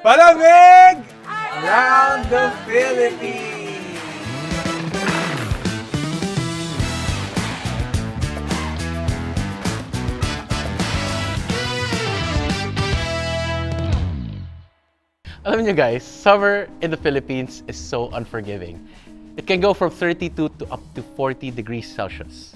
Palamig! Around the Philippines! Alam nyo guys, summer in the Philippines is so unforgiving. It can go from 32 to up to 40 degrees Celsius.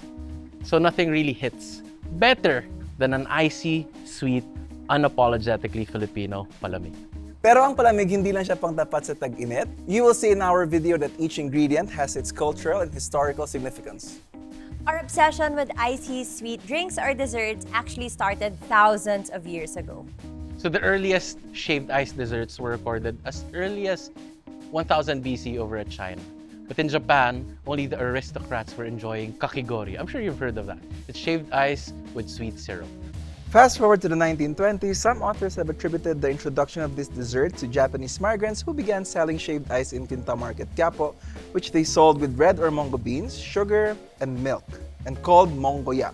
So nothing really hits better than an icy, sweet, unapologetically Filipino palamig. Pero ang palamig hindi lang siya pangtapat sa tag-init. You will see in our video that each ingredient has its cultural and historical significance. Our obsession with icy sweet drinks or desserts actually started thousands of years ago. So the earliest shaved ice desserts were recorded as early as 1000 BC over at China. But in Japan, only the aristocrats were enjoying kakigori. I'm sure you've heard of that. It's shaved ice with sweet syrup. Fast forward to the 1920s, some authors have attributed the introduction of this dessert to Japanese migrants who began selling shaved ice in Quinta Market, Quiapo, which they sold with red or mongo beans, sugar, and milk, and called mongoya.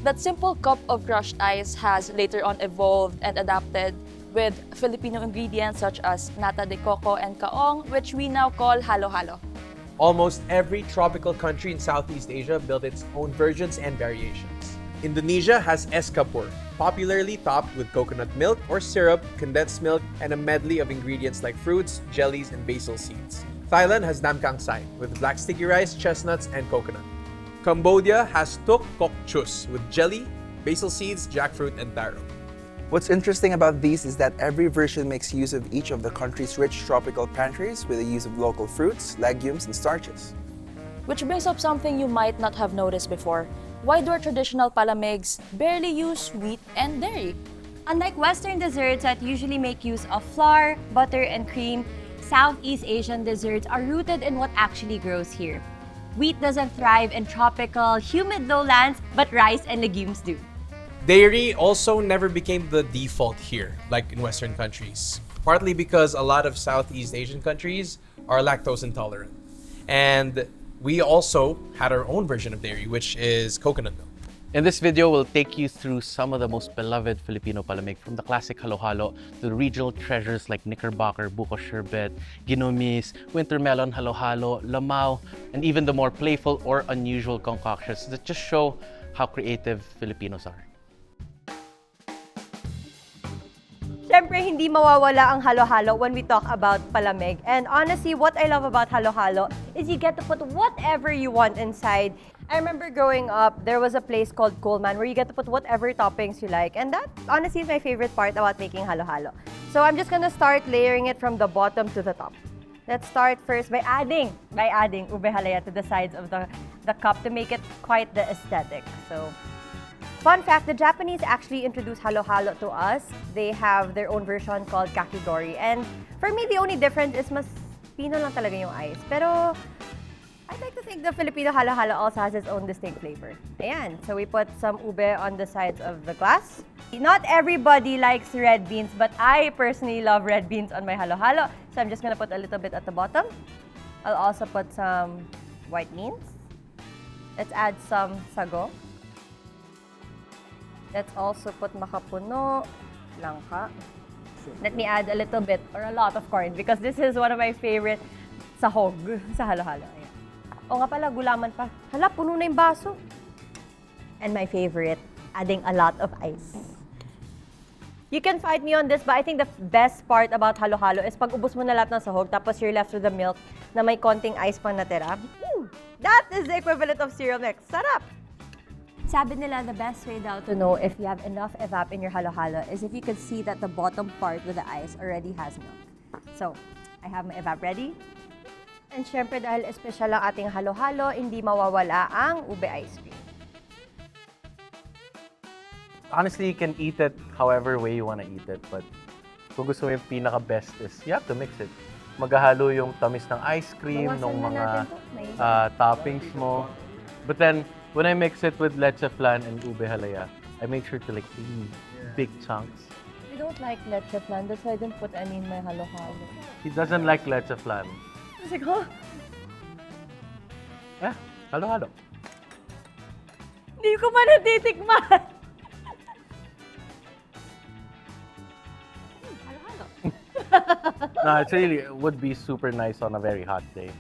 That simple cup of crushed ice has later on evolved and adapted with Filipino ingredients such as nata de coco and kaong, which we now call halo-halo. Almost every tropical country in Southeast Asia built its own versions and variations. Indonesia has es kapur, popularly topped with coconut milk or syrup, condensed milk, and a medley of ingredients like fruits, jellies, and basil seeds. Thailand has nam kang sai, with black sticky rice, chestnuts, and coconut. Cambodia has tuk kok chus, with jelly, basil seeds, jackfruit, and taro. What's interesting about these is that every version makes use of each of the country's rich tropical pantries with the use of local fruits, legumes, and starches. Which brings up something you might not have noticed before. Why do our traditional palamigs barely use wheat and dairy? Unlike Western desserts that usually make use of flour, butter, and cream, Southeast Asian desserts are rooted in what actually grows here. Wheat doesn't thrive in tropical, humid lowlands, but rice and legumes do. Dairy also never became the default here, like in Western countries, partly because a lot of Southeast Asian countries are lactose intolerant. And we also had our own version of dairy, which is coconut milk. In this video, we'll take you through some of the most beloved Filipino palamig, from the classic halo-halo to the regional treasures like Knickerbocker, Buko Sherbet, Ginumis, winter melon halo-halo, Lamaw, and even the more playful or unusual concoctions that just show how creative Filipinos are. Siyempre, hindi mawawala ang halo-halo when we talk about palamig. And honestly, what I love about halo-halo is you get to put whatever you want inside. I remember growing up, there was a place called Coleman where you get to put whatever toppings you like. And that, honestly, is my favorite part about making halo-halo. So I'm just gonna start layering it from the bottom to the top. Let's start first by adding ube halaya to the sides of the cup to make it quite the aesthetic. So, fun fact, the Japanese actually introduced halo-halo to us. They have their own version called kakigori. And for me, the only difference is mas pino lang talaga yung ice. Pero I'd like to think the Filipino halo-halo also has its own distinct flavor. Ayan, so we put some ube on the sides of the glass. Not everybody likes red beans, but I personally love red beans on my halo-halo. So I'm just gonna put a little bit at the bottom. I'll also put some white beans. Let's add some sago. Let's also put makapuno, langka. Let me add a little bit or a lot of corn because this is one of my favorite sahog sa halo-halo. Ayan. O nga pala, gulaman pa. Hala, puno na yung baso. And my favorite, adding a lot of ice. You can fight me on this, but I think the best part about halo-halo is pag ubos mo na lahat ng sahog, tapos you're left with the milk na may konting ice pang natira. That is the equivalent of cereal mix. Sarap! Sabi nila, the best way daw to know if you have enough evap in your halo-halo is if you could see that the bottom part with the ice already has milk. So, I have my evap ready. And syempre dahil espesyal ang ating halo-halo, hindi mawawala ang ube ice cream. Honestly, you can eat it however way you want to eat it, but kung gusto mo yung pinaka-best is you have to mix it. Maghahalo yung tamis ng ice cream, ng mga toppings mo. But then, when I mix it with leche flan and ube halaya, I make sure to like eat big chunks. I don't like leche flan, that's why I didn't put any in my halo-halo. He doesn't like leche flan. I was like, huh? Yeah, halo-halo. Hindi ko pa natitikman. Halo-halo. No, it would be super nice on a very hot day.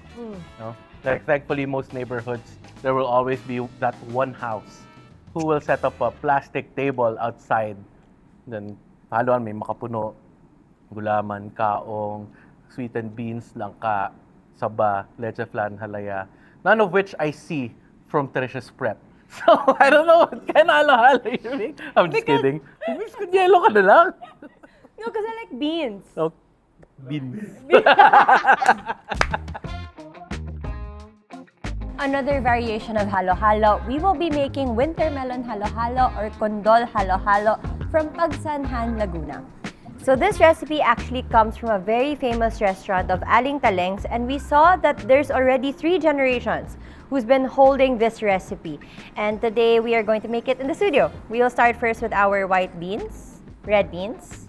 No? Like, thankfully, most neighborhoods, there will always be that one house who will set up a plastic table outside. Then, haluan, may makapuno, gulaman, kaong, sweetened beans, langka, saba, leche flan, halaya. None of which I see from Trish's prep. So, I don't know what kind of halo-halo you make. I'm just kidding. Yelo ka na lang. No, because I like beans. Oh, beans. Another variation of halo-halo, we will be making winter melon halo-halo or kondol halo-halo from Pagsanhan, Laguna. So this recipe actually comes from a very famous restaurant of Aling Talengs, and we saw that there's already 3 generations who's been holding this recipe. And today we are going to make it in the studio. We will start first with our white beans, red beans.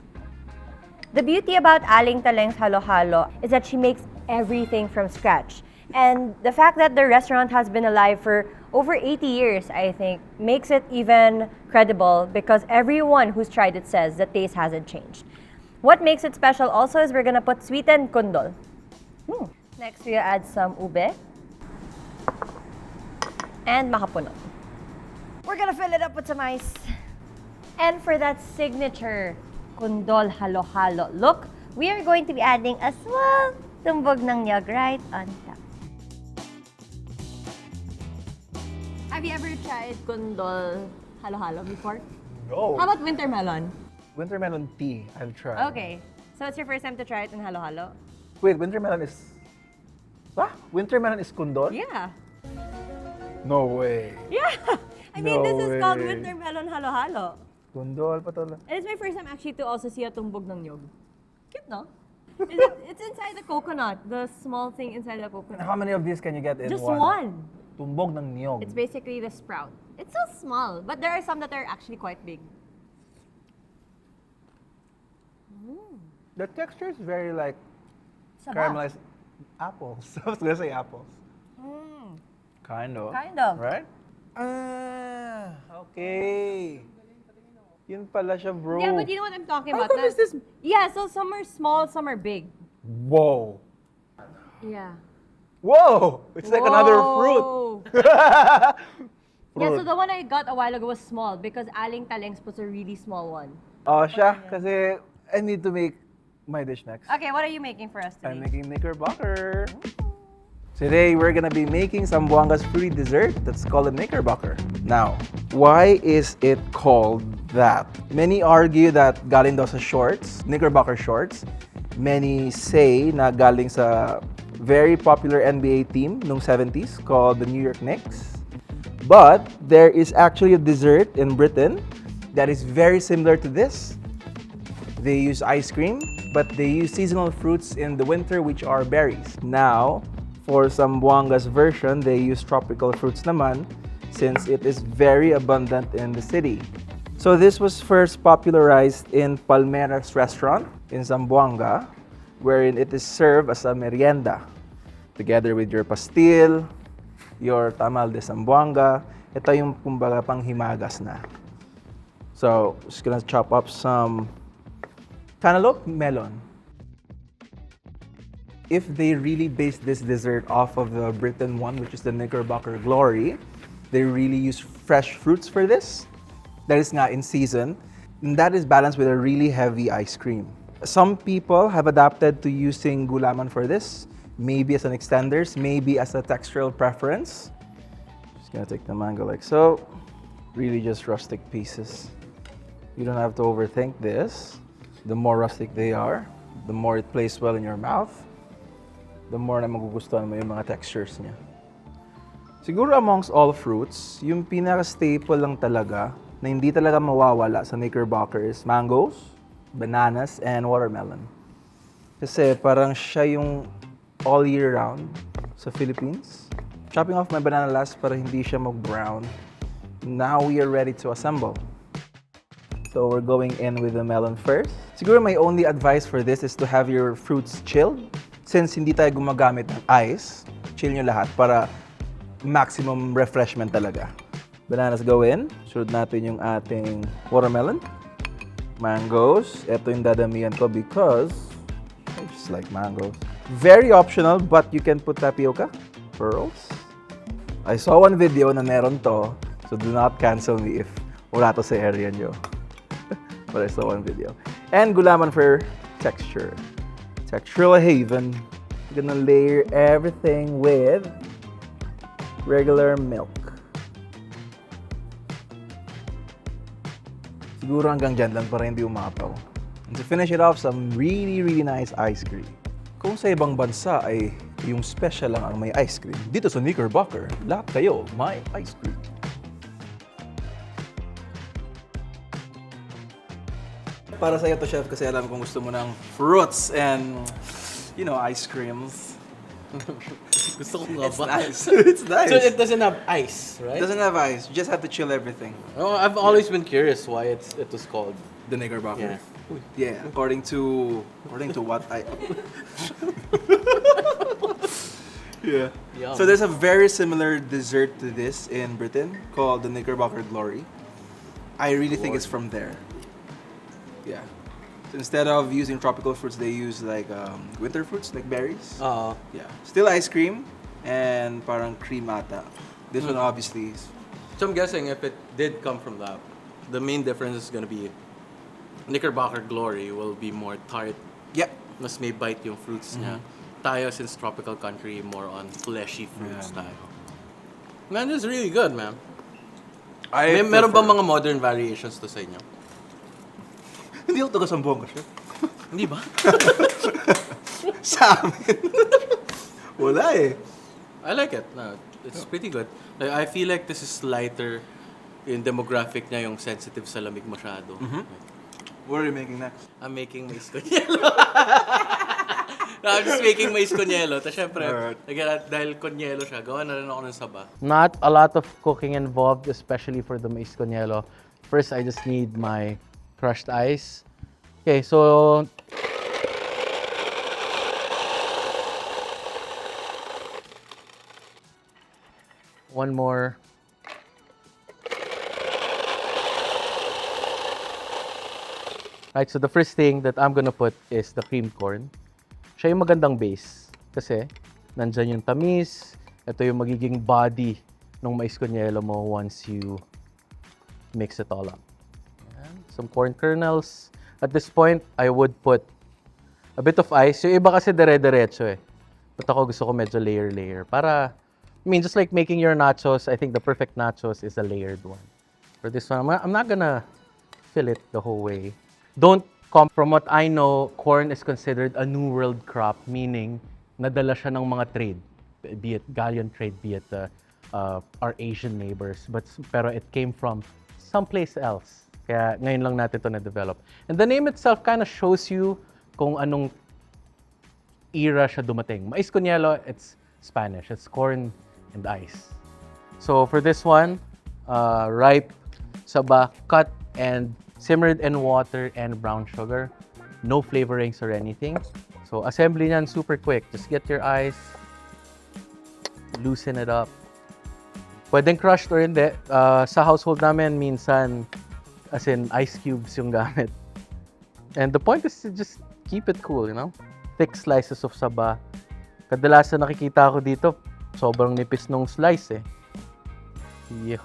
The beauty about Aling Talengs halo-halo is that she makes everything from scratch. And the fact that the restaurant has been alive for over 80 years, I think, makes it even credible because everyone who's tried it says the taste hasn't changed. What makes it special also is we're gonna put sweetened kundol. Next, we'll add some ube and makapuno. We're gonna fill it up with some ice. And for that signature kundol halo-halo look, we are going to be adding a small tumbog ng niyog right on top. Have you ever tried kundol halo-halo before? No. How about winter melon? Winter melon tea, I'll try. Okay. So it's your first time to try it in halo-halo? Wait, winter melon is... Winter melon is kundol? Yeah. No way. Yeah. I mean, No this is called way. winter melon halo-halo. Kundol pa tala. And it's my first time actually to also see a tumbog ng nyog. Cute, no? It's inside the coconut, the small thing inside the coconut. How many of these can you get in Just one? one. Tumbog ng niyog. It's basically the sprout. It's so small, but there are some that are actually quite big. The texture is very like Saba. caramelized apples. I was gonna say apples. Kind of. Kind of. Right? Okay. Yun pala siya, bro. Yeah, but you know what I'm talking How about? come is this... Yeah, so some are small, some are big. Whoa. Yeah. Whoa! It's like another fruit. Yeah, so the one I got a while ago was small because Aling Talengs was a really small one. Oh, siya. Kasi I need to make my dish next. Okay, what are you making for us I'm today? making Knickerbocker. Today, we're gonna be making Zamboanga's fruity dessert that's called a Knickerbocker. Now, why is it called that? Many argue that galing daw sa shorts, Knickerbocker shorts. Many say na galing sa very popular NBA team nung 70s called the New York Knicks. But there is actually a dessert in Britain that is very similar to this. They use ice cream, but they use seasonal fruits in the winter, which are berries. Now, for Zamboanga's version, they use tropical fruits naman, since it is very abundant in the city. So this was first popularized in Palmera's restaurant in Zamboanga, wherein it is served as a merienda, together with your pastil, your tamal de Zamboanga. Ito yung kumbaga pang himagas na. So, just gonna chop up some cantaloupe, melon. If they really base this dessert off of the Britain one, which is the Knickerbocker Glory, they really use fresh fruits for this. That is nga in season. And that is balanced with a really heavy ice cream. Some people have adapted to using gulaman for this, maybe as an extenders, maybe as a textural preference. Just gonna take the mango like so. Really just rustic pieces. You don't have to overthink this. The more rustic they are, the more it plays well in your mouth, the more na magugustuhan mo yung mga textures niya. Siguro amongst all fruits, yung pinaka-staple lang talaga na hindi talaga mawawala sa Knickerbocker is mangoes, bananas, and watermelon. Kasi parang siya yung all year round sa Philippines. Chopping off my banana last para hindi siya mag-brown. Now we are ready to assemble. So we're going in with the melon first. Siguro my only advice for this is to have your fruits chilled. Since hindi tayo gumagamit ng ice, chill nyo lahat para maximum refreshment talaga. Bananas go in. Sunod natin yung ating watermelon. Mangoes. Ito yung dadamihan ko because fruits like mangoes. Very optional, but you can put tapioca, pearls. I saw one video na meron to, so do not cancel me if wala to sa area nyo. But I saw one video. And gulaman for texture. Textural haven. You're gonna layer everything with regular milk. Siguro hanggang dyan lang para hindi umapaw. And to finish it off, some really nice ice cream. Kung sa ibang bansa ay yung special lang ang may ice cream, dito sa Knickerbocker, lahat kayo may ice cream. Para sa'yo to, Chef, kasi alam kong gusto mo ng fruits and, you know, ice creams. Gusto ko nga It's ba? nice. It's nice. So it doesn't have ice, It right? doesn't have ice. You just have to chill everything. Oh, I've always been curious why it was called. The Knickerbocker. Yeah. Yeah, according to what I. Yeah. Yum. So there's a very similar dessert to this in Britain called the Knickerbocker Glory. I really think it's from there. Yeah. So instead of using tropical fruits, they use like winter fruits, like berries. Yeah. Still ice cream and parang cream ata. This one obviously is. So I'm guessing if it did come from that, the main difference is gonna be Knickerbocker Glory will be more tart. Yep. Mas may bite yung fruits niya. Tayo, since tropical country, more on fleshy fruits tayo. Man, this is really good, man. Meron bang mga modern variations to sa inyo? Hindi ako taga Sambonga, Chef. Hindi ba? Sa amin. Wala eh. I like it. No, it's pretty good. Like, I feel like this is lighter in demographic niya, yung sensitive sa lamig masyado. What are you making next? I'm making mais con yelo. No, I'm just making mais con yelo. Tapos syempre, Alright. again, dahil con yelo siya, gawa na rin ako ng saba. Not a lot of cooking involved, especially for the mais con yelo. First, I just need my crushed ice. Okay, so one more. Right, so the first thing that I'm gonna put is the cream corn. Siya yung magandang base kasi nandyan yung tamis. Ito yung magiging body ng mais con yelo mo once you mix it all up. Ayan, some corn kernels. At this point, I would put a bit of ice. Yung iba kasi dire-diretso eh. But ako gusto ko medyo layer-layer. Para, I mean, just like making your nachos, I think the perfect nachos is a layered one. For this one, I'm not gonna fill it the whole way. From what I know, corn is considered a New World crop, meaning nadala siya ng mga trade, be it galleon trade, be it our Asian neighbors. Pero it came from someplace else. Kaya ngayon lang natin ito na-develop. And the name itself kind of shows you kung anong era siya dumating. Mais con yelo, it's Spanish. It's corn and ice. So for this one, ripe saba, cut and simmered in water and brown sugar. No flavorings or anything. So assembly niyan super quick. Just get your ice, loosen it up. Pwedeng crushed or hindi. Sa household namin, minsan, as in ice cubes yung gamit. And the point is to just keep it cool, you know? Thick slices of saba. Kadalasan nakikita ko dito, sobrang nipis nung slice eh. Yun.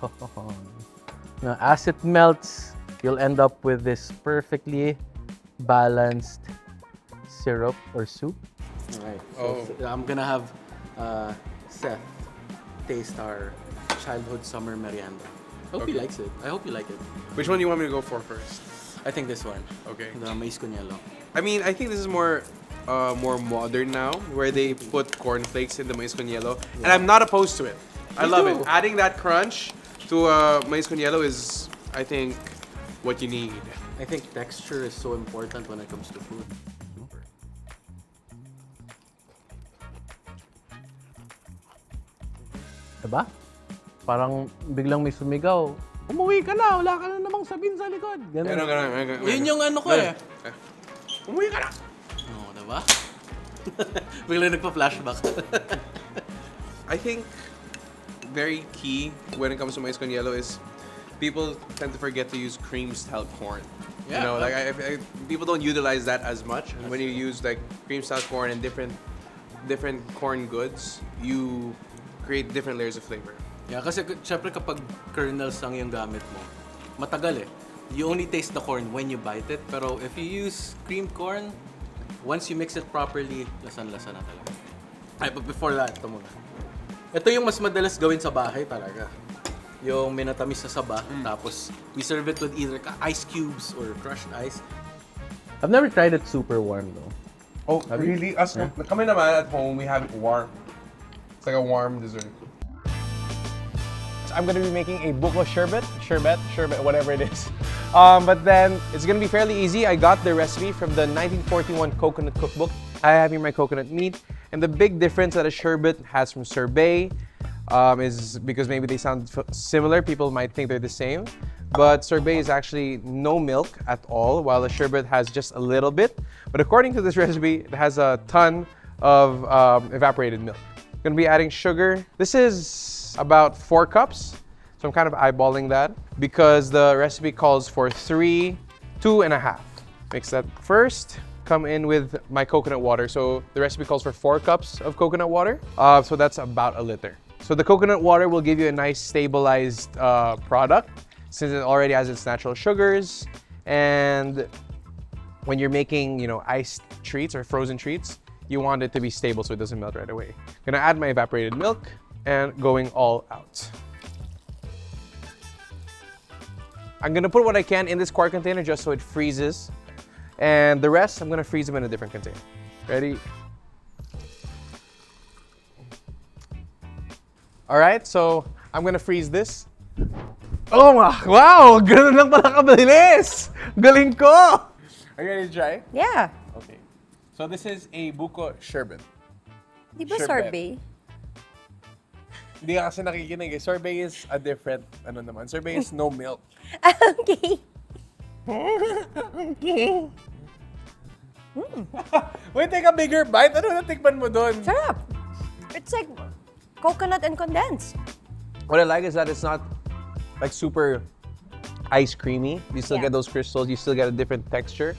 Now, as it melts, you'll end up with this perfectly balanced syrup or soup. Alright, so I'm gonna have Seth taste our childhood summer merienda. I hope he likes it. I hope you like it. Which one do you want me to go for first? I think this one. Okay. The mais con yelo. I mean, I think this is more modern now, where they put cornflakes in the mais con yelo, and I'm not opposed to it. I love it. Adding that crunch to mais con yelo is, I think, what you need. I think texture is so important when it comes to food. Diba? Parang biglang may sumigaw. Umuwi ka na, wala ka na namang sabihin sa likod. Ganun. Yun yung ano ko eh. Umuwi ka na! Oo, diba? Biglang nagpa-flashback. I think very key when it comes to mais con yelo is people tend to forget to use cream style corn. Yeah. You know, like people don't utilize that as much. And when you use like cream style corn and different corn goods, you create different layers of flavor. Yeah, kasi syempre kapag kernels lang yung gamit mo, matagal eh. You only taste the corn when you bite it. Pero if you use creamed corn, once you mix it properly, lasan-lasa na talaga. Ay, but before that, ito muna. Ito yung mas madalas gawin sa bahay talaga. Yung minatamis sa saba, tapos we serve it with either ice cubes or crushed ice. I've never tried it super warm though. Oh, really? Us, kami naman at home, we have it warm. It's like a warm dessert. I'm gonna be making a Buko Sherbet, whatever it is. But then it's gonna be fairly easy. I got the recipe from the 1941 coconut cookbook. I have here my coconut meat, and the big difference that a sherbet has from sorbet is because maybe they sound similar. People might think they're the same, but sorbet is actually no milk at all, while a sherbet has just a little bit. But according to this recipe, it has a ton of evaporated milk. I'm gonna be adding sugar. This is about 4 cups, so I'm kind of eyeballing that because the recipe calls for 2.5. Mix that first. Come in with my coconut water. So the recipe calls for 4 cups of coconut water. So that's about a liter. So the coconut water will give you a nice stabilized product since it already has its natural sugars. And when you're making, iced treats or frozen treats, you want it to be stable so it doesn't melt right away. I'm gonna add my evaporated milk and going all out. I'm gonna put what I can in this quart container just so it freezes. And the rest, I'm gonna freeze them in a different container. Ready? All right, so I'm gonna freeze this. Oh, wow! Ganun lang pala kabilis! Galing ko! Are you ready to try? Yeah. Okay. So this is a Buko Sherbet. Di ba Sherbet. sorbet? Hindi ka kasi nakikinig eh. Sorbet is a different, sorbet is no milk. Okay. Wait, take a bigger bite. Ano natikman mo doon? Sarap. It's like coconut and condensed. What I like is that it's not like super ice creamy. You still get those crystals. You still get a different texture.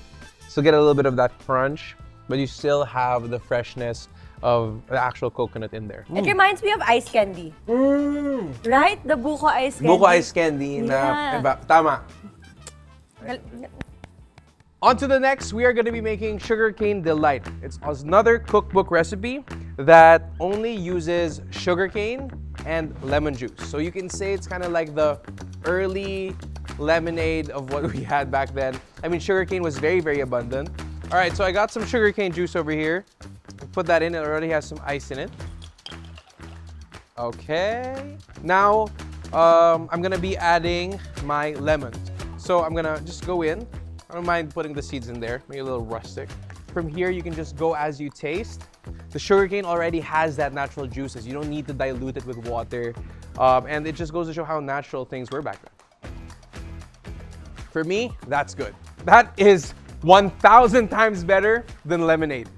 Still get a little bit of that crunch, but you still have the freshness of the actual coconut in there. It reminds me of ice candy. Right? The Buko ice candy. Buko ice candy na tama. On to the next, we are going to be making sugarcane delight. It's another cookbook recipe that only uses sugarcane and lemon juice. So you can say it's kind of like the early lemonade of what we had back then. I mean, sugarcane was very, very abundant. All right, so I got some sugarcane juice over here. Put that in, it already has some ice in it. Okay. Now, I'm gonna be adding my lemon. So I'm gonna just go in. I don't mind putting the seeds in there, make it a little rustic. From here, you can just go as you taste. The sugarcane already has that natural juices. You don't need to dilute it with water. And it just goes to show how natural things were back then. For me, that's good. That is 1,000 times better than lemonade.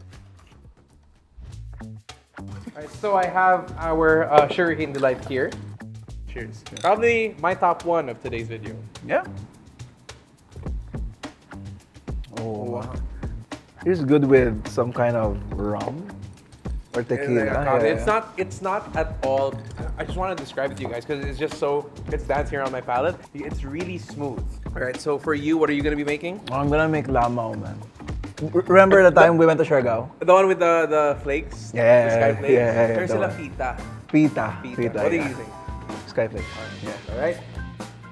All right, so I have our sugarcane delight here. Cheers. Probably my top one of today's video. Yeah. Oh, wow. It's good with some kind of rum or tequila. It's not at all. I just want to describe it to you guys because it's dancing around my palate. It's really smooth. All right, so for you, what are you gonna be making? I'm gonna make Lamaw, man. Remember the time we went to Siargao? The one with the flakes? Yeah, The sky flakes? yeah, There's that sila one. fita. Pita. What are you yeah. using? Skyflake. Yeah. All right.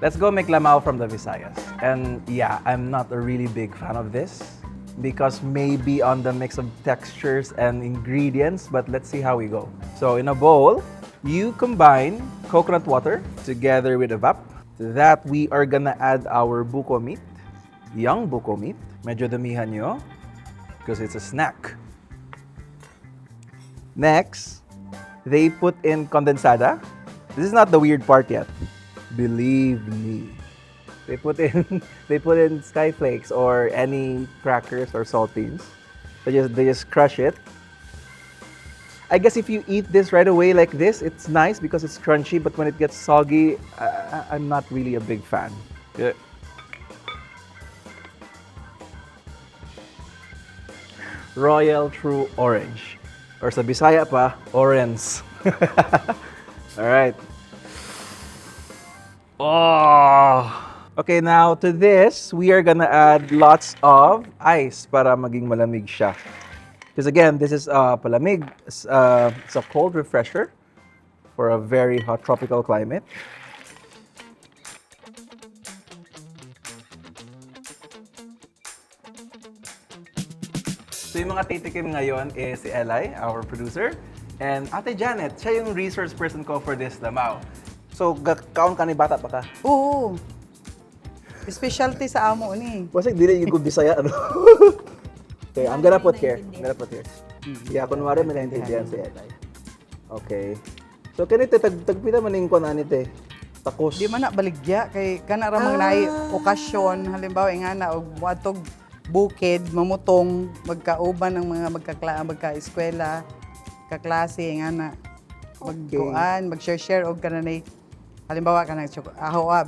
Let's go make Lamaw from the Visayas. And yeah, I'm not a really big fan of this because maybe on the mix of textures and ingredients, but let's see how we go. So in a bowl, you combine coconut water together with evap. To that, we are gonna add our buko meat, young buko meat. Medyo damihan nyo because it's a snack. Next, they put in condensada. This is not the weird part yet. Believe me. They put in sky flakes or any crackers or saltines. They just crush it. I guess if you eat this right away like this, it's nice because it's crunchy, but when it gets soggy, I'm not really a big fan. Yeah. Royal True Orange. Or sa Bisaya pa, orange. Alright. Oh! Okay, now to this, we are gonna add lots of ice para maging malamig siya. Because again, this is Palamig. It's a cold refresher for a very hot tropical climate. So yung mga titikim ngayon is si Eli, our producer, and Ate Janet, siya yung resource person ko for this Lamaw. So, kaon ka ni bata pa ka? Oo. Specialty sa amo ni. Basig, dili yung good Bisaya, ano? Okay, I'm gonna put here. Yeah, kunwari may naintindihan si Eli. Okay. So, kanite, tagpita man yung kuan anite. Takos. Di man na baligya kay kana ra mang naay okasyon halimbawa nga na og moadtog bukid mamutong magkauban ng mga magka-eskwela kaklase nga na magkuan mag-share og kananay halimbawa kanang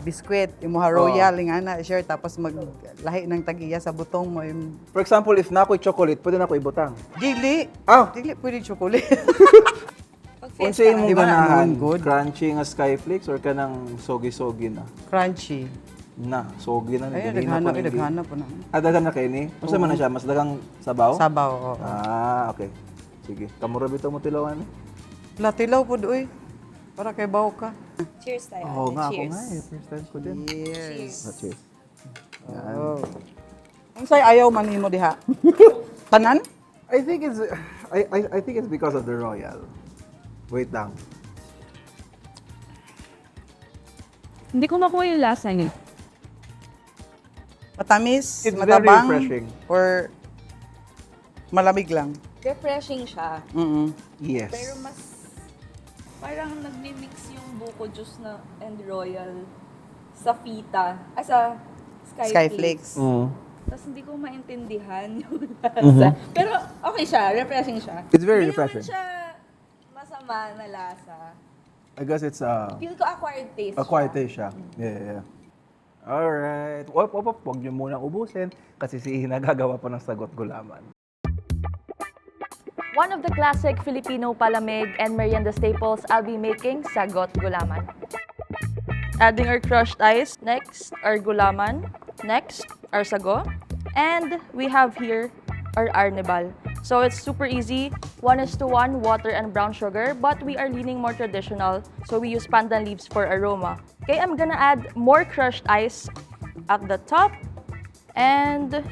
biskwit imuha royal nga na share tapos maglahi ng tag-iya sa butong mo yung For example, if na ako'y chocolate, pwede na ako ibutang. dili Dili pwede chocolate. Unsay mo Di ba ganahan? naman good? Crunchy nga skyflakes or kanang sogi-sogi na? Crunchy. Na, sogi na. Ay, Dili daghanap po na. Daghan na kayo ni? Unsa man na siya? Mas dagang sabaw? Sabaw, oo. Okay. Sige. Kamura bitaw mo tilawan. Latilaw po doy. Para kay baw ka. Cheers tayo. Oo nga, ako Cheers. nga eh. First time ko din. Yes. Cheers. Oh. Unsay ayaw man nimo diha? Tanan? I think it's because of the royal. Wait lang. Hindi ko makuha yung lasa niya. Matamis, It's very matabang, refreshing. or malamig lang? Refreshing siya. Yes. Pero mas parang nagmi-mix yung buko juice na and royal sa fita, sa Skyflakes. Tapos hindi ko maintindihan yung lasa. Pero okay siya, refreshing siya. It's very Hindi refreshing. naman siya masama na lasa. I guess it's Feel ko acquired taste acquired taste siya. Yeah. Alright. Huwag niyo muna ubusin kasi si nagagawa pa ng Sago't Gulaman. One of the classic Filipino palamig and merienda staples, I'll be making Sago't Gulaman. Adding our crushed ice. Next, our gulaman. Next, our sago. And we have here our arnibal. So it's super easy. 1:1 water and brown sugar, but we are leaning more traditional, so we use pandan leaves for aroma. Okay, I'm gonna add more crushed ice at the top. And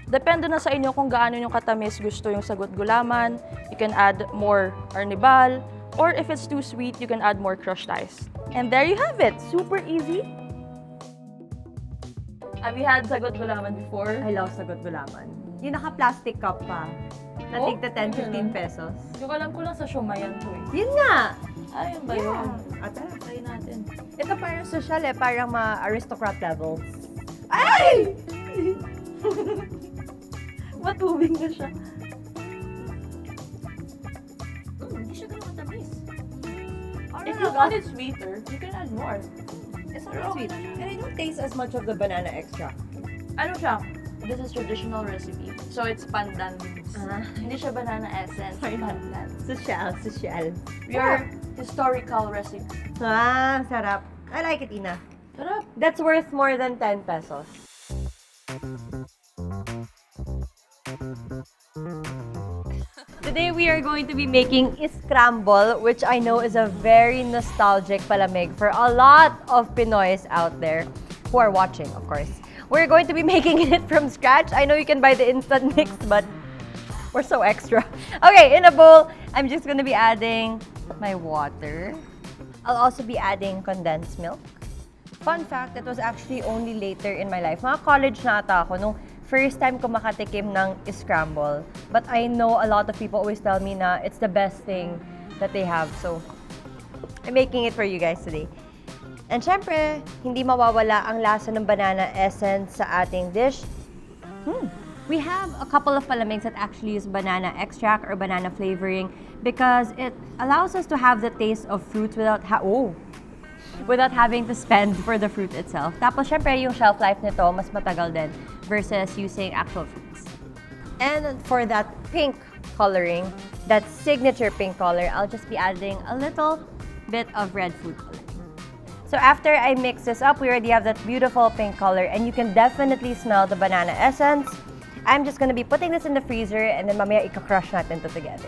depende na sa inyo kung gaano yung katamis gusto yung Sago't Gulaman. You can add more arnibal, or if it's too sweet, you can add more crushed ice. And there you have it. Super easy. Have you had Sago't Gulaman before? I love Sago't Gulaman. Yung naka-plastic cup pa. Na Oh, tigta 10-15 pesos. Yung alam ko lang sa Shumayan to eh. Yun nga! Ayun ba yun? Ata. Try natin. Ito parang social parang ma-aristocrat levels. Ay! Matubig na siya. Hindi siya ganun matamis. If you want it sweeter, you can add more. It's not sweet. And I don't taste as much of the banana extract. Ano siya? This is traditional recipe. So it's pandan leaves. Hindi siya banana essence. Pandan. Social. Your historical recipe. Sarap. I like it, Ina. Sarap. That's worth more than 10 pesos. Today we are going to be making Iskrambol, which I know is a very nostalgic palamig for a lot of Pinoys out there who are watching, of course. We're going to be making it from scratch. I know you can buy the instant mix, but we're so extra. Okay, in a bowl, I'm just going to be adding my water. I'll also be adding condensed milk. Fun fact, it was actually only later in my life. Mga college na ata ako nung first time ko makatikim ng Iskrambol. But I know a lot of people always tell me na it's the best thing that they have. So, I'm making it for you guys today. And syempre, hindi mawawala ang lasa ng banana essence sa ating dish. We have a couple of palamigs that actually use banana extract or banana flavoring because it allows us to have the taste of fruits without having to spend for the fruit itself. Tapos syempre yung shelf life nito mas matagal din versus using actual fruits. And for that pink coloring, that signature pink color, I'll just be adding a little bit of red food coloring. So after I mix this up, we already have that beautiful pink color, and you can definitely smell the banana essence. I'm just gonna be putting this in the freezer, and then mamaya ika-crush natin to together.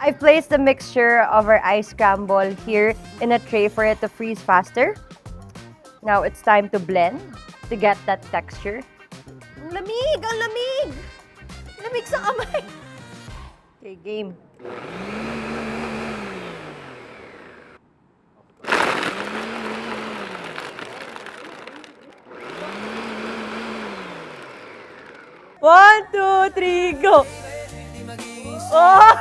I placed the mixture of our Iskrambol here in a tray for it to freeze faster. Now it's time to blend to get that texture. Ang lamig! Ang lamig! Lamig sa kamay! Okay, game. One, two, three, go! Oh!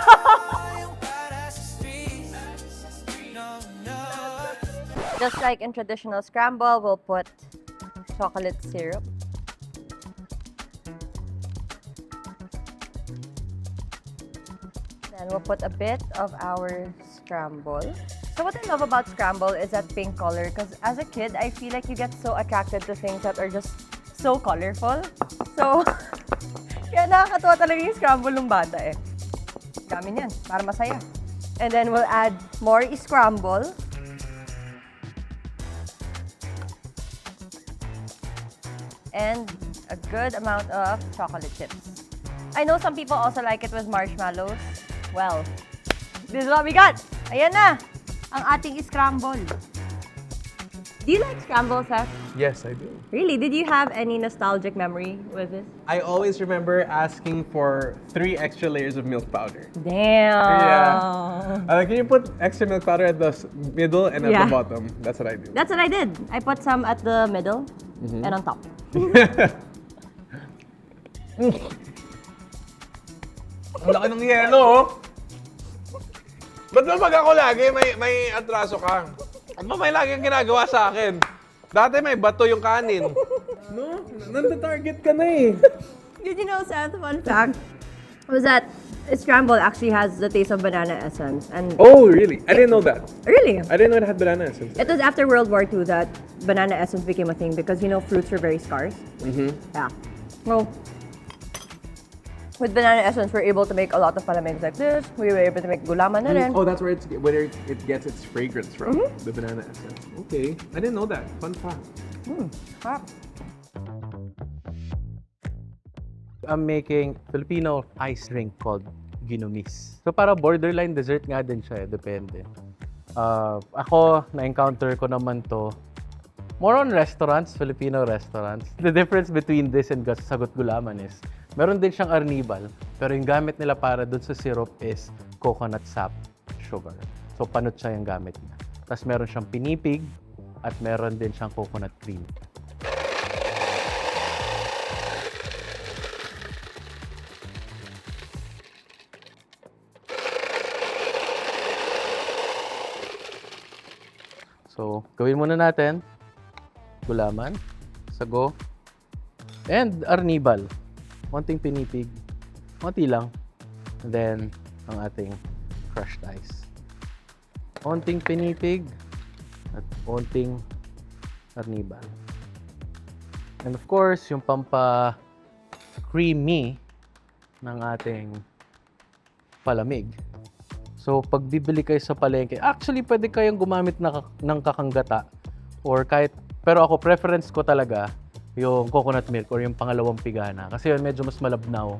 Just like in traditional scramble, we'll put chocolate syrup. Then we'll put a bit of our scramble. So what I love about scramble is that pink color, because as a kid, I feel like you get so attracted to things that are just so colorful. So, kaya nakakatawa talaga yung scramble ng bata eh. Dami niyan, para masaya. And then we'll add more scramble. And a good amount of chocolate chips. I know some people also like it with marshmallows. Well, this is what we got. Ayan na, ang ating scramble. Do you like scramble, Seth? Yes, I do. Really? Did you have any nostalgic memory with this? I always remember asking for 3 extra layers of milk powder. Damn. Yeah. Can you put extra milk powder at the middle and at Yeah. the bottom? That's what I do. That's what I did. I put some at the middle and on top. Ang laki ng yelo, oh. Ba't ba pag ako lagi may atraso ka? At ba may lagi kang ginagawa sa akin? Dati may bato yung kanin. No? Nanda-target ka na eh. Did you know, Seth, fun fact, was that scramble actually has the taste of banana essence. And Oh, really? I didn't know that. really? I didn't know it had banana essence. It was after World War II that banana essence became a thing because, you know, fruits were very scarce. Yeah. Well, with banana essence, we're able to make a lot of palamigs like this. We were able to make gulaman na rin. Oh, that's where it gets its fragrance from, the banana essence. Okay, I didn't know that. Fun fact. Sarap. I'm making Filipino ice drink called Ginumis. So para borderline dessert nga din siya, depende. Ako, na-encounter ko naman to more on restaurants, Filipino restaurants. The difference between this and Sago't Gulaman is meron din siyang arnibal, pero yung gamit nila para dun sa syrup is coconut sap sugar. So panot siya yung gamit niya. Tapos meron siyang pinipig at meron din siyang coconut cream. So, gawin muna natin gulaman, sago, and arnibal. Konting pinipig, konti lang. And then, ang ating crushed ice. Konting pinipig at konting arnibal. And of course, yung pampa-creamy ng ating palamig. So, pag bibili kayo sa palengke, actually, pwede kayong gumamit ng kakanggata or kahit, pero ako, preference ko talaga yung coconut milk or yung pangalawang pigana. Kasi yun, medyo mas malabnaw,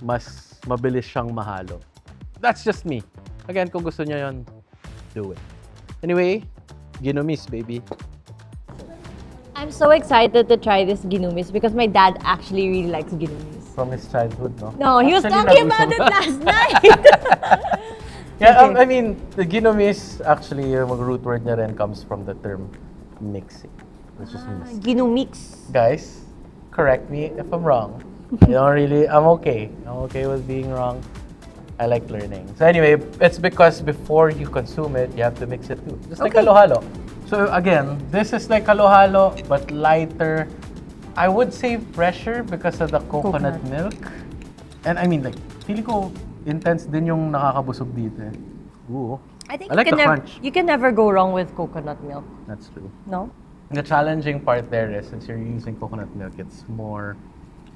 mas mabilis siyang mahalo. That's just me. Again, kung gusto niyo yun, do it. Anyway, Ginumis, baby. I'm so excited to try this Ginumis because my dad actually really likes Ginumis. From his childhood, no? No, he was Actually, talking nagustuhan about it ko. last night. Yeah, Okay. I mean, the Ginumis, actually, yung root word niya rin comes from the term mixing. Which is mix. Ginumix. Guys, correct me if I'm wrong. I'm okay. I'm okay with being wrong. I like learning. So anyway, it's because before you consume it, you have to mix it too. Just like Okay. halo-halo. So again, this is like halo-halo, but lighter. I would say fresher because of the coconut milk. And I mean, like, feeling ko intense din yung nakakabusog dito. Ooh. I think I like the never, crunch. you can never go wrong with coconut milk. That's true. No? The challenging part there is since you're using coconut milk, it's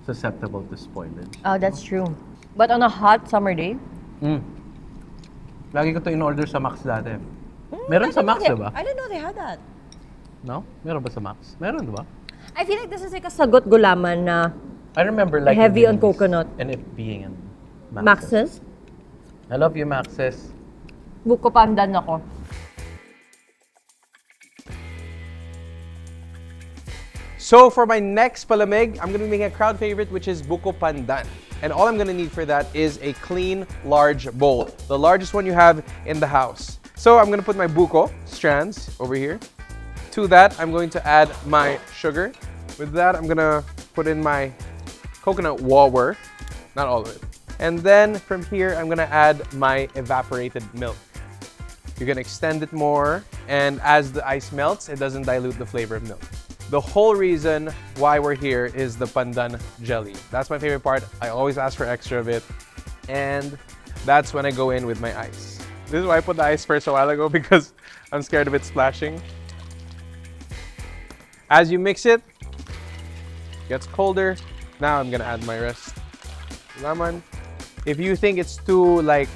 susceptible to spoilage. Oh, that's true. But on a hot summer day, Lagi ko to in-order sa Max dati. Meron sa Max, diba? I didn't know they had that. No? Meron ba sa Max? Meron, diba? I feel like this is like a Sago't Gulaman na I remember like heavy on coconut. and it being in Max's. I love you, Max's. Buko Pandan ako. So for my next Palamig, I'm gonna be making a crowd favorite, which is Buko Pandan. And all I'm gonna need for that is a clean, large bowl. The largest one you have in the house. So I'm gonna put my Buko strands over here. To that, I'm going to add my sugar. With that, I'm gonna put in my coconut water, not all of it. And then from here, I'm gonna add my evaporated milk. You can extend it more, and as the ice melts, it doesn't dilute the flavor of milk. The whole reason why we're here is the pandan jelly. That's my favorite part. I always ask for extra of it, and that's when I go in with my ice. This is why I put the ice first a while ago, because I'm scared of it splashing. As you mix it, it gets colder. Now I'm gonna add my rest lemon. If you think it's too light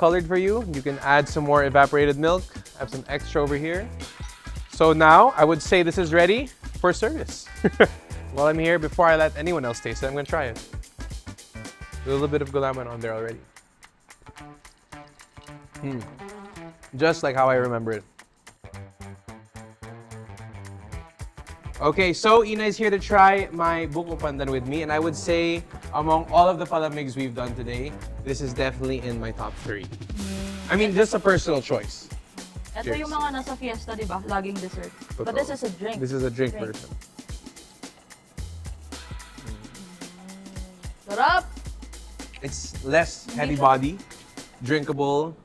colored for you, you can add some more evaporated milk. I have some extra over here. So now I would say this is ready for service. While I'm here, before I let anyone else taste it, I'm gonna try it. A little bit of gulaman on there already. Just like how I remember it. Okay, so Ina is here to try my Buko Pandan with me, and I would say among all of the palamigs we've done today, this is definitely in my top 3. I mean, just a personal choice. Ito yung mga nasa fiesta, di ba? Laging dessert. But this is a drink. This is a drink version. Sarap! It's less heavy body, drinkable,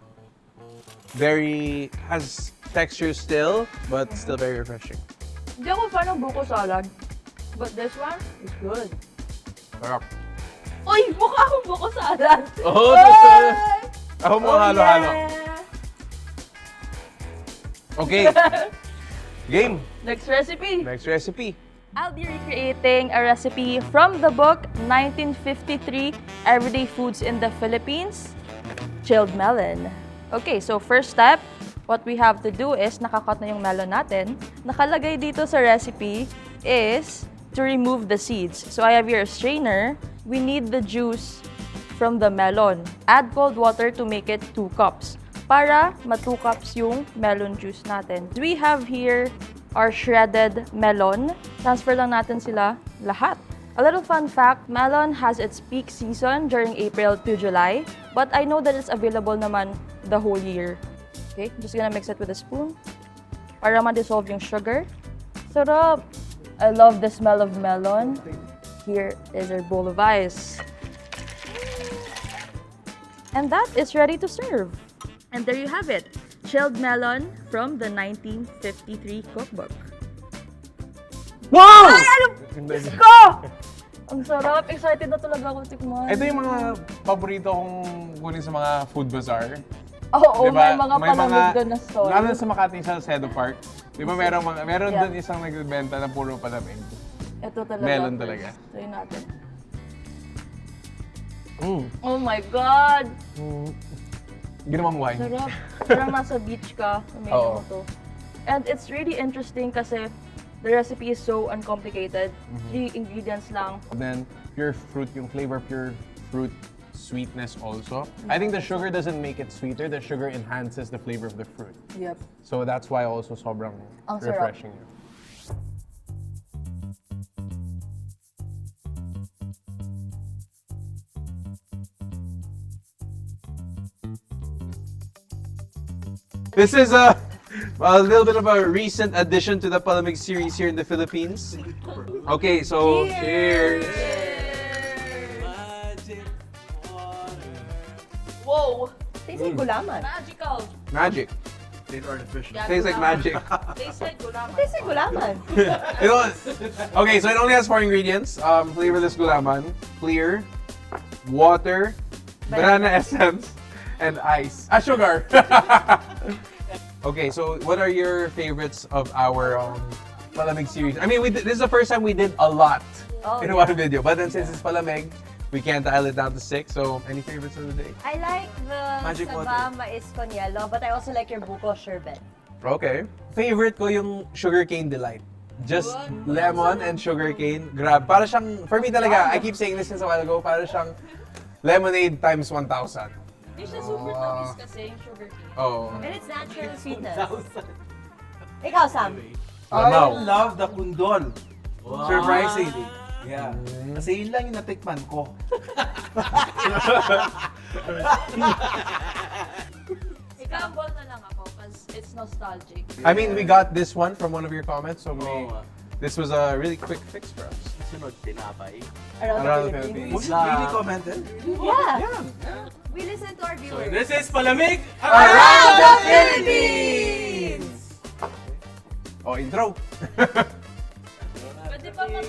has texture still, but still very refreshing. Hindi ako fan ng buko salad. But this one is good. Sarap. Uy! Mukha akong buko salad! Oh, ako mo halo-halo. Okay. Game. Next recipe. Next recipe. I'll be recreating a recipe from the book 1953 Everyday Foods in the Philippines, Chilled Melon. Okay, so first step, what we have to do is, nakakat na yung melon natin. Nakalagay dito sa recipe is to remove the seeds. So I have here a strainer. We need the juice from the melon. Add cold water to make it 2 cups para ma-2 cups yung melon juice natin. We have here our shredded melon. Transfer lang natin sila lahat. A little fun fact, melon has its peak season during April to July, but I know that it's available naman the whole year. Okay, just gonna mix it with a spoon para ma-dissolve yung sugar. Sarap! I love the smell of melon. Here is our bowl of ice. And that is ready to serve. And there you have it, chilled melon from the 1953 cookbook. Wow! Ay, ano? Diyos ko! Ang sarap. Excited na talaga ako tikman. Ito yung mga paborito kong kunin sa mga food bazaar. Oo, Diba? may mga palamig doon na store. Lalo sa Makati sa Cedo Park. Di ba meron Yeah. doon isang nagbebenta na puro palamig. Ito talaga. Melon talaga. Try natin. Mm. Oh my God! Ginawang wine. Sarap. Parang nasa beach ka. May Oo. mo to. And it's really interesting kasi the recipe is so uncomplicated. 3 ingredients lang. Then, pure fruit, yung flavor, pure fruit sweetness also. I think the sugar doesn't make it sweeter. The sugar enhances the flavor of the fruit. Yep. So that's why also sobrang Ang sarap. refreshing. This is a little bit of a recent addition to the Palamig series here in the Philippines. Okay, so cheers. Whoa! Tastes like gulaman. Magical! Magic. It's artificial. Tastes like magic. Tastes like gulaman. Tastes like gulaman. Okay, so it only has 4 ingredients. Flavorless gulaman, clear, water, banana essence, and ice. Sugar. Okay, so what are your favorites of our Palamig series? I mean, this is the first time we did a lot. Oh, in one video. But then since it's Palamig, we can't dial it down to 6. So, any favorites of the day? I like the Magic Saba Mais con Yelo, but I also like your Buko Sherbet. Okay. Favorite ko yung sugarcane delight. Just lemon and sugarcane. Grab. Para siyang, for me talaga, I keep saying this since a while ago, para siyang lemonade times 1,000. Hindi siya super tamis kasi yung sugar cane. Oh. And it's natural sweetness. Ikaw, Sam. Lamaw. I love the kundol. Surprisingly. Yeah. Kasi yun lang yung natikman ko. Iskrambol na lang ako because it's nostalgic. I mean, we got this one from one of your comments, so this was a really quick fix for us. Sunod, tinapay. Around the Philippines. Was it really commented? Yeah. We listen to our viewers. This is Palamig Around the Philippines! Oh, intro. Pwede pa mag